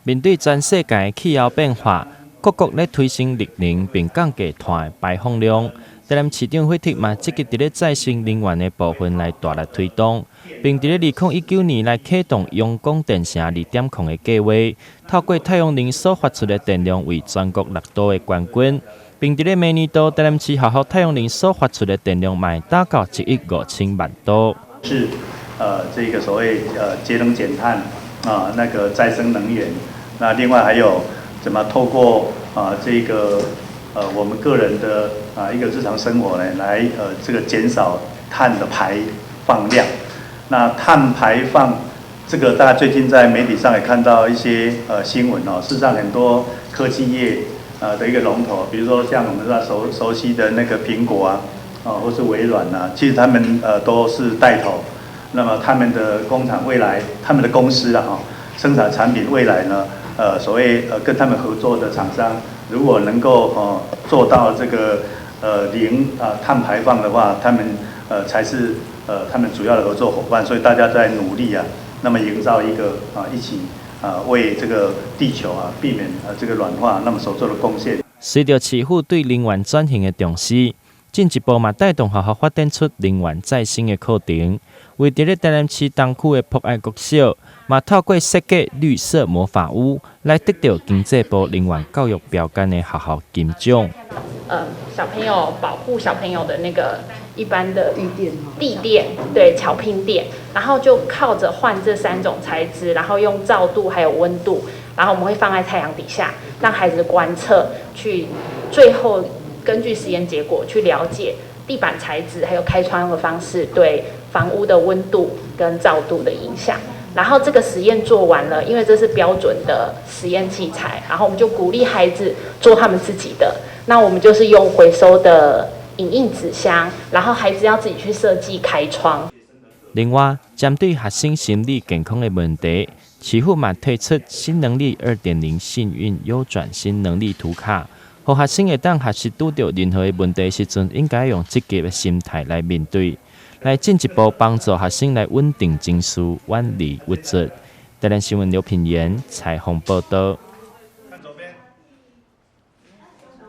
面对全世界的气候变化，各国咧推升绿能并降低碳的排放量。台南市长会特嘛积极伫咧再生能源的部分来大力推动，并伫咧2019年来启动阳光电城2.0的计划，透过太阳能所发出的电量为全国6都的冠军，并伫咧明年度台南市学校太阳能所发出的电量卖达到1亿5千万度。是这个所谓节能减碳那个再生能源，那另外还有怎么透过这个我们个人的一个日常生活呢，来这个减少碳的排放量。那碳排放这个大家最近在媒体上也看到一些新闻事实上很多科技业的一个龙头，比如说像我们熟悉的那个苹果或是微软其实他们都是带头。那么他们的工厂未来，他们的公司生产产品未来呢，所谓跟他们合作的厂商，如果能够做到这个零碳排放的话，他们才是他们主要的合作伙伴。所以大家在努力那么营造一个一起为这个地球避免这个暖化那么所做的贡献。随着市府对能源转型的重视，进一步嘛带动学校发展出能源再生的课程。为伫咧台南市东区的博爱国小，嘛透过设计绿色魔法屋，来得到经济部能源教育标杆的学校金奖。小朋友保护小朋友的那个一般的地垫，对，巧拼垫，然后就靠着换这3种材质，然后用照度还有温度，然后我们会放在太阳底下，让孩子观测，去最后根据实验结果去了解地板材质还有开窗的方式对房屋的温度跟照度的影响。然后这个实验做完了，因为这是标准的实验器材，然后我们就鼓励孩子做他们自己的。那我们就是用回收的影印纸箱，然后孩子要自己去设计开窗。另外，针对学生心理健康的问题，市府嘛推出新能力2.0幸运优转新能力图卡，让学生会当学习拄到任何的问题时阵，应该用积极的心态来面对，来进一步帮助学生来稳定情绪，远离物质。台南新闻刘品言采访报道。